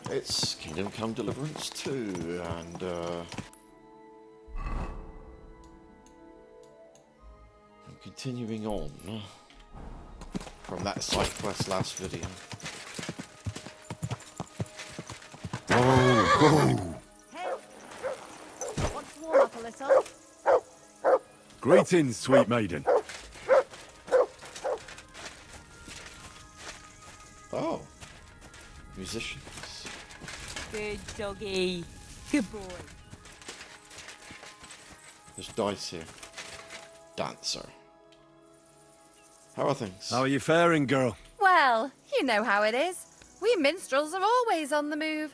It's Kingdom Come Deliverance 2, and I'm continuing on from that side quest last video. Oh, Hey, want to warm up a little? greetings, sweet maiden. Oh, musicians. Good doggy. Good boy. There's dice here. Dancer. How are things? How are you faring, girl? Well, you know how it is. We minstrels are always on the move.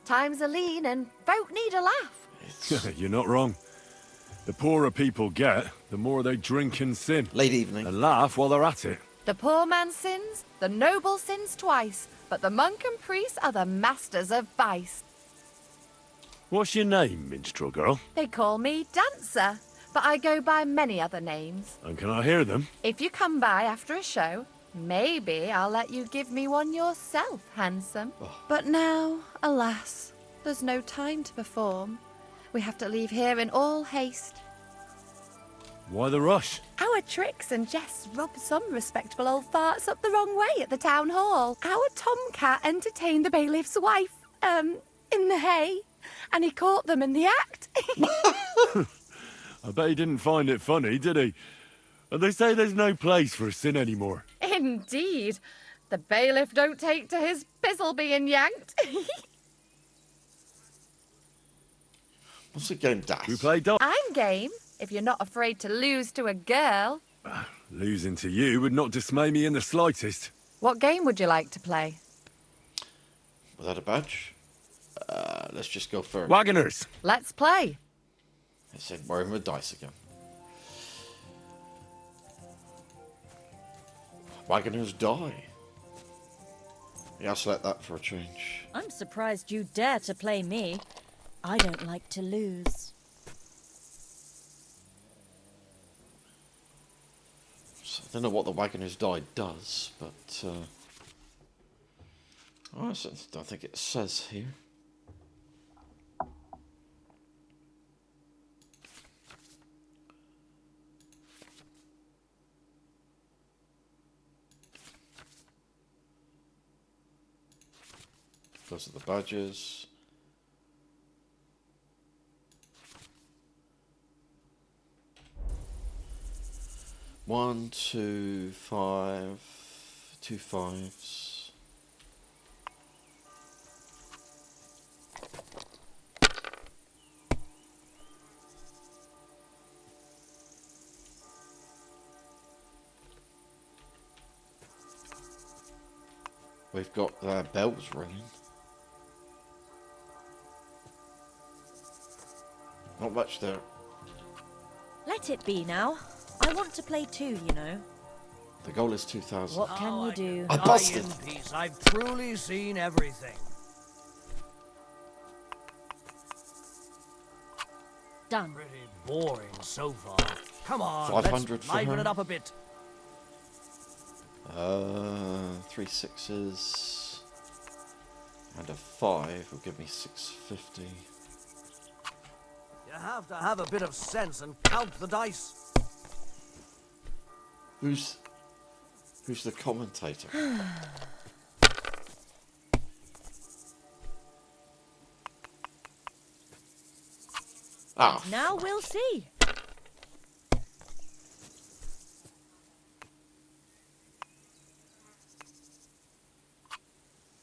Times are lean and folk need a laugh. It's You're not wrong. The poorer people get, the more they drink and sin. late evening. And laugh while they're at it. The poor man sins, the noble sins twice, but the monk and priest are the masters of vice. What's your name, minstrel girl? They call me Dancer, but I go by many other names. And can I hear them? If you come by after a show, maybe I'll let you give me one yourself, handsome. But now, alas, there's no time to perform. We have to leave here in all haste. Why the rush? Our tricks and jests rubbed some respectable old farts up the wrong way at the town hall. Our tomcat entertained the bailiff's wife, in the hay, and he caught them in the act. I bet he didn't find it funny, did he? And they say there's no place for sin anymore. Indeed. The bailiff don't take to his pizzle being yanked. What's the game, Dash? We play dog. I'm game, if you're not afraid to lose to a girl. Losing to you would not dismay me in the slightest. What game would you like to play? Without a badge? Let's just go for Wagoners! Let's play. I said worrying with dice again. Wagoners die. Yeah, I'll select that for a change. I'm surprised you dare to play me. I don't like to lose. So I don't know what the Wagoners die does, but oh, I don't think it says here. Those are the badges. One, two, five, 2 5s. We've got bells ringing. Not much there. Let it be now. I want to play too, you know. The goal is 2,000. What can you do? I busted. Die in peace. I've truly seen everything. Done. Pretty boring so far. Come on, 500 let's for liven her. it up a bit. 3 6s and a 5 will give me 650. You have to have a bit of sense and count the dice. Who's the commentator? Ah, Now we'll see.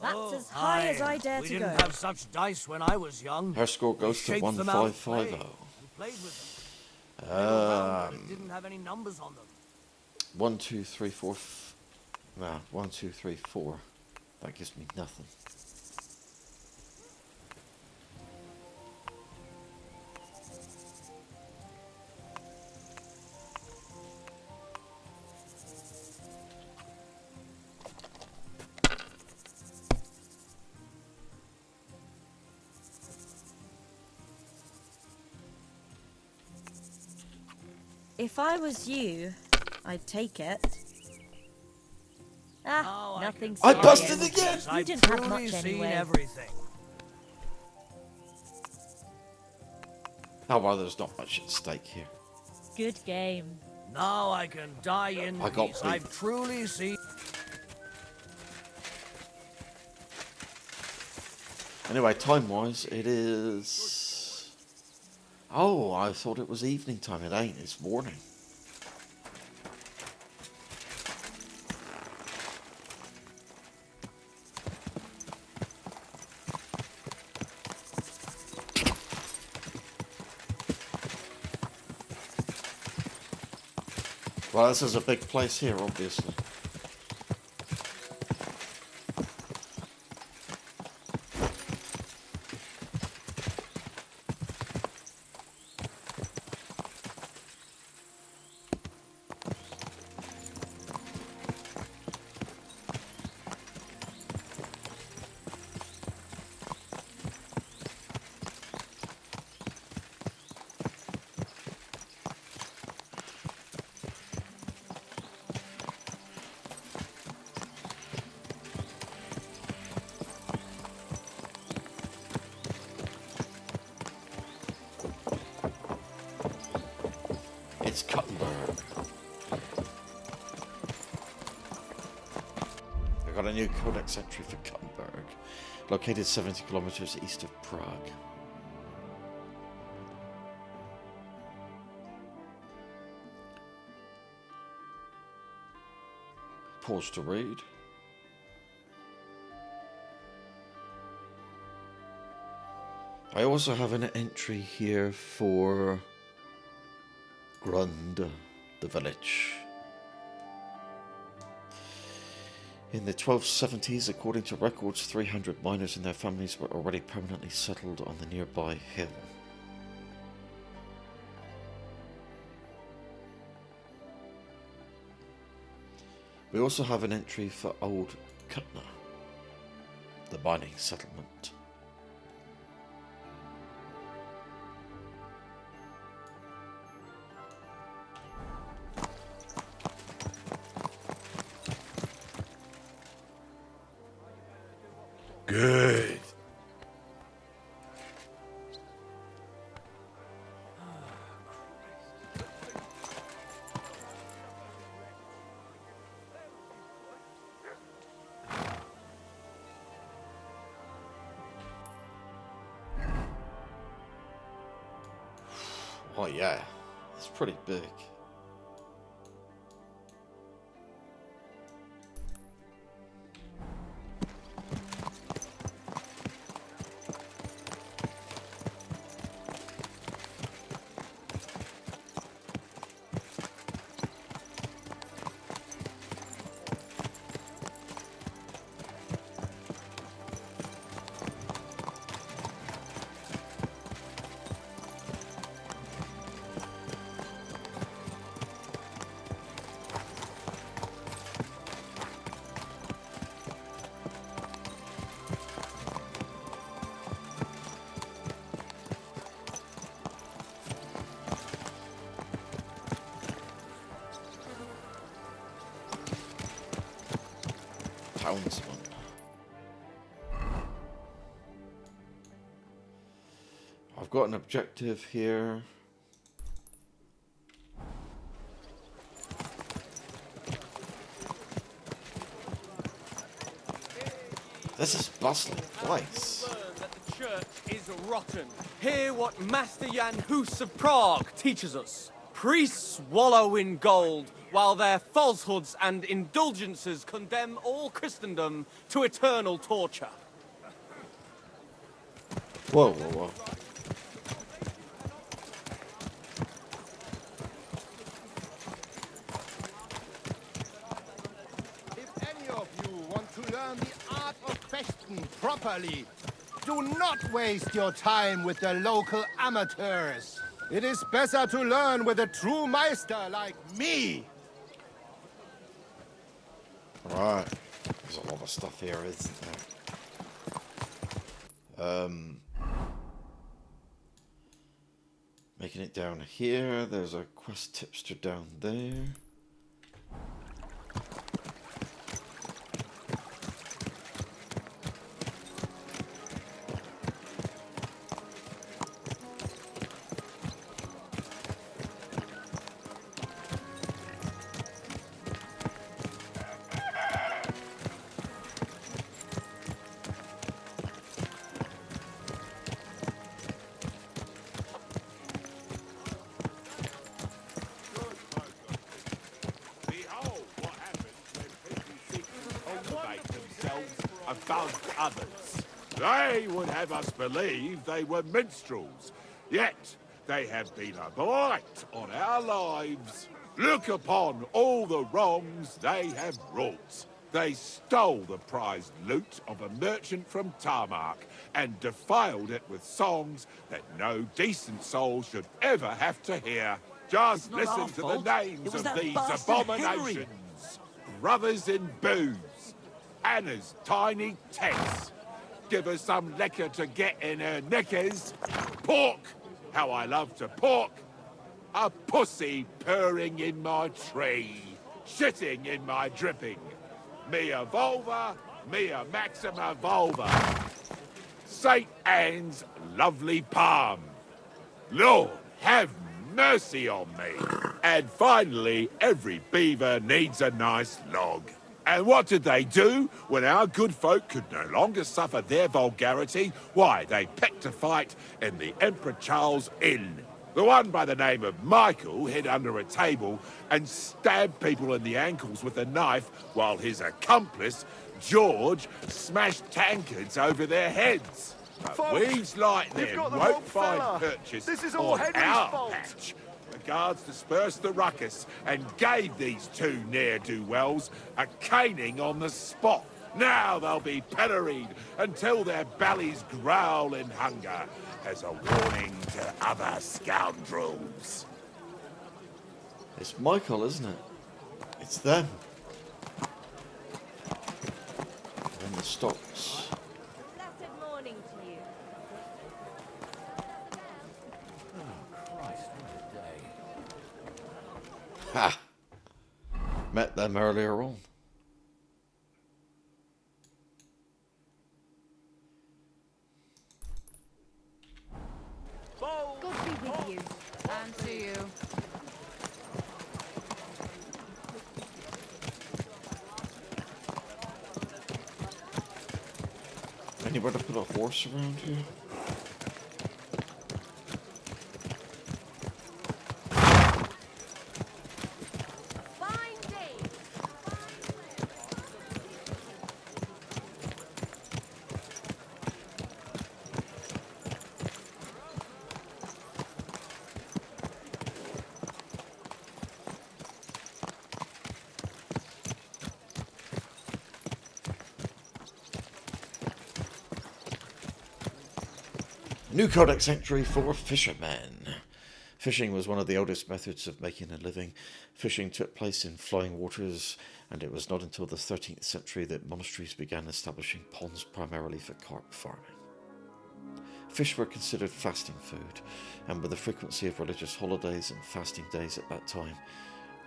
That's as high as I dare we to didn't go. have such dice when I was young. her score goes to Shaped them out 1550. and played with them. They were round, but it didn't have any numbers on them. 1 2 3 4 no, 1 2 3 4. That gives me nothing. If I was you, I'd take it. Ah, Oh, nothing I serious. busted again! You I've didn't have truly much seen anyway. everything. Oh, well, there's not much at stake here. Good game. Now I can die in I got peace. beat. I've truly seen... Anyway, time-wise, it is... Oh, I thought it was evening time. It ain't. It's morning. Well, this is a big place here, obviously. It's Kuttenberg. I got a new codex entry for Kuttenberg, located 70 kilometers east of Prague. Pause to read. I also have an entry here for Grund, the village. In the 1270s, according to records, 300 miners and their families were already permanently settled on the nearby hill. We also have an entry for Old Kutna, the mining settlement. Good. Oh yeah, it's pretty big. Townsman. I've got an objective here. This is a bustling place. Learn that the church is rotten. Hear what Master Jan Hus of Prague teaches us. Priests wallow in gold, while their falsehoods and indulgences condemn all Christendom to eternal torture. Whoa, whoa, whoa. If any of you want to learn the art of fechten properly, do not waste your time with the local amateurs. It is better to learn with a true meister like me. Right. There's a lot of stuff here, isn't there? Making it down here. There's a quest tipster down there. above others. They would have us believe they were minstrels, yet they have been a blight on our lives. Look upon all the wrongs they have wrought. They stole the prized loot of a merchant from Tarmac and defiled it with songs that no decent soul should ever have to hear. Just not listen our to the fault. names It was of that these bastard abominations. Brothers in booze. Anna's tiny Tess. Give her some liquor to get in her knickers. Pork. How I love to pork. A pussy purring in my tree. Shitting in my dripping. Me a vulva, me a maxima vulva. St. Anne's lovely palm. Lord, have mercy on me. And finally, every beaver needs a nice log. And what did they do when our good folk could no longer suffer their vulgarity? Why, they picked a fight in the Emperor Charles Inn. The one by the name of Michael hid under a table and stabbed people in the ankles with a knife while his accomplice, George, smashed tankards over their heads. But Folks, weeds like you've them got the wrong won't find fella. purchase This is all on Henry's our fault. patch. The guards dispersed the ruckus and gave these two ne'er-do-wells a caning on the spot. Now they'll be pilloried until their bellies growl in hunger as a warning to other scoundrels. It's Michael, isn't it? It's them. And the stocks. Blessed morning to you. Christ, what a day. Ha! Met them earlier on. God be with you. And to you. Anywhere to put a horse around here? Fine day. New Codex entry for fishermen. Fishing was one of the oldest methods of making a living. Fishing took place in flowing waters, and it was not until the 13th century that monasteries began establishing ponds primarily for carp farming. Fish were considered fasting food, and with the frequency of religious holidays and fasting days at that time,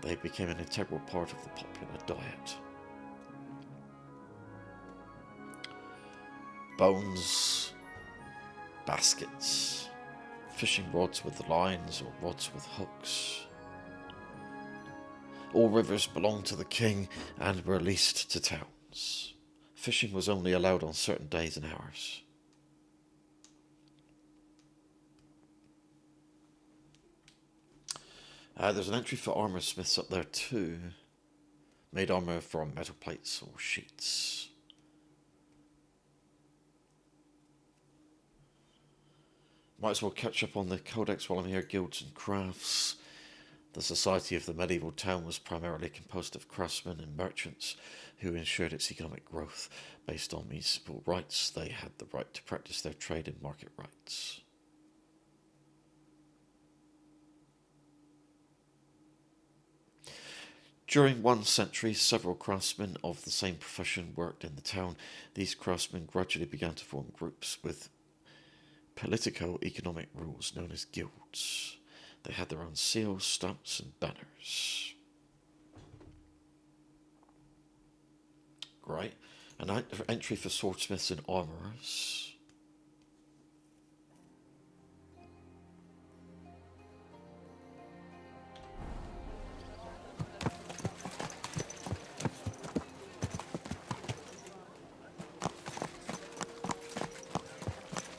they became an integral part of the popular diet. Bones, baskets, fishing rods with lines or rods with hooks. All rivers belonged to the king and were leased to towns. Fishing was only allowed on certain days and hours. There's an entry for armour smiths up there too. Made armour from metal plates or sheets. Might as well catch up on the codex while I'm here. Guilds and crafts. The society of the medieval town was primarily composed of craftsmen and merchants who ensured its economic growth. Based on municipal rights, they had the right to practice their trade and market rights. During one century, several craftsmen of the same profession worked in the town. These craftsmen gradually began to form groups with politico-economic rules known as guilds. They had their own seals, stamps, and banners. Great. An entry for swordsmiths and armourers.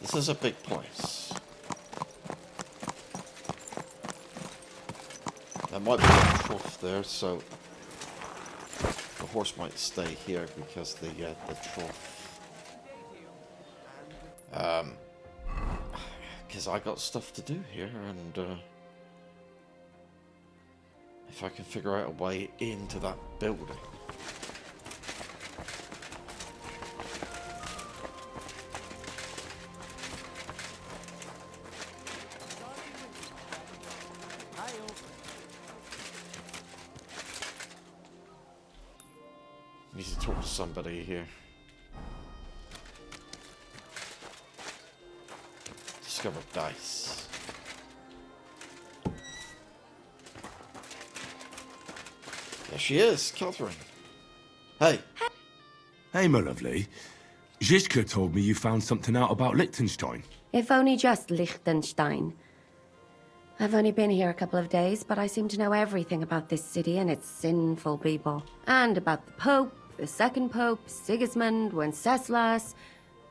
This is a big place. There might be a trough there, so the horse might stay here because the trough Because I got stuff to do here, and if I can figure out a way into that building. Need to talk to somebody here. Discover dice. There she is, Catherine. Hey. Hey, my lovely. Zizka told me you found something out about Liechtenstein. If only just Liechtenstein. I've only been here a couple of days, but I seem to know everything about this city and its sinful people. And about the Pope, the second Pope, Sigismund, Wenceslas,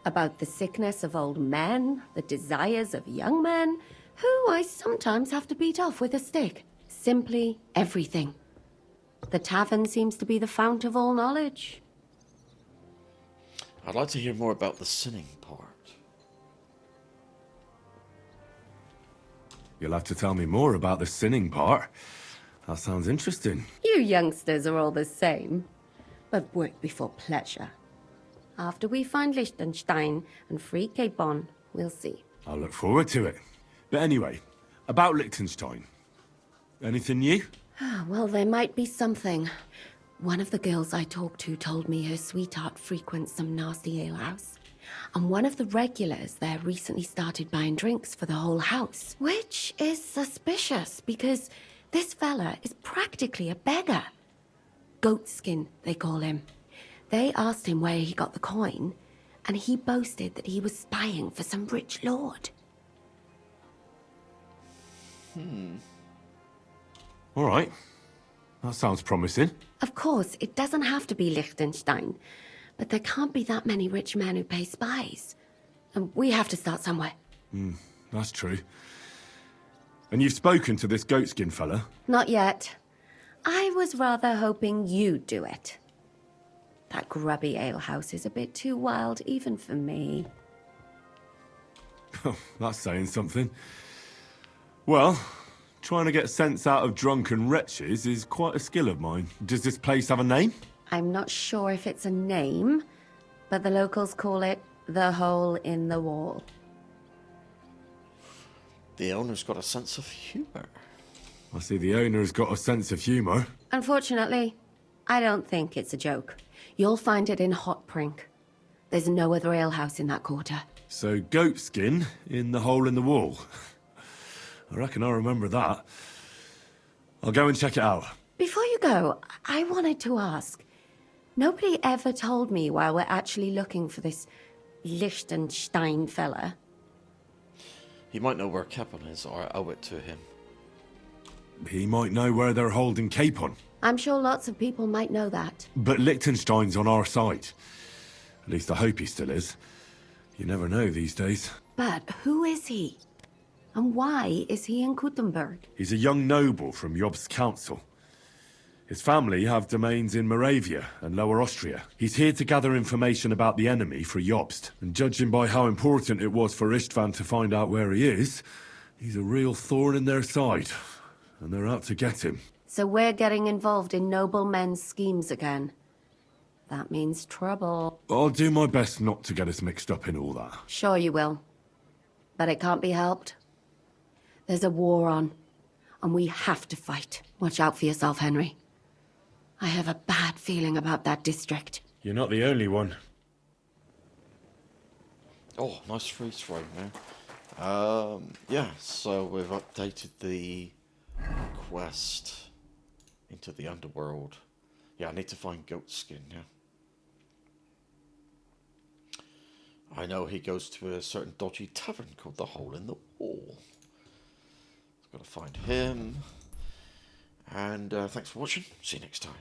about the sickness of old men, the desires of young men, who I sometimes have to beat off with a stick. Simply everything. The tavern seems to be the fount of all knowledge. I'd like to hear more about the sinning part. You'll have to tell me more about the sinning part. That sounds interesting. You youngsters are all the same. But work before pleasure. After we find Liechtenstein and free Cape Bon, we'll see. I'll look forward to it. But anyway, about Liechtenstein. Anything new? Well, there might be something. One of the girls I talked to told me her sweetheart frequents some nasty alehouse. And one of the regulars there recently started buying drinks for the whole house. Which is suspicious, because this fella is practically a beggar. Goatskin, they call him. They asked him where he got the coin, and he boasted that he was spying for some rich lord. All right. That sounds promising. Of course, it doesn't have to be Liechtenstein, but there can't be that many rich men who pay spies. And we have to start somewhere. That's true. And you've spoken to this goatskin fella? Not yet. I was rather hoping you'd do it. That grubby alehouse is a bit too wild, even for me. That's saying something. Well, trying to get sense out of drunken wretches is quite a skill of mine. Does this place have a name? I'm not sure if it's a name, but the locals call it the Hole in the Wall. The owner's got a sense of humor. I see the owner's got a sense of humour. Unfortunately, I don't think it's a joke. You'll find it in Hot Prink. There's no other alehouse in that quarter. So, goatskin in the hole in the wall. I reckon I remember that. I'll go and check it out. Before you go, I wanted to ask. Nobody ever told me why we're actually looking for this Liechtenstein fella. He might know where Capon is, or I owe it to him. He might know where they're holding Capon. I'm sure lots of people might know that. But Liechtenstein's on our side. At least I hope he still is. You never know these days. But who is he? And why is he in Kuttenberg? He's a young noble from Jobst's council. His family have domains in Moravia and Lower Austria. He's here to gather information about the enemy for Jobst. And judging by how important it was for Istvan to find out where he is, he's a real thorn in their side. And they're out to get him. So we're getting involved in noblemen's schemes again. That means trouble. I'll do my best not to get us mixed up in all that. Sure you will. But it can't be helped. There's a war on, and we have to fight. Watch out for yourself, Henry. I have a bad feeling about that district. You're not the only one. Oh, nice freeze frame there. Yeah, so we've updated the quest into the underworld. Yeah, I need to find Goatskin now. I know he goes to a certain dodgy tavern called the Hole in the Wall. Got to find him. And thanks for watching. See you next time.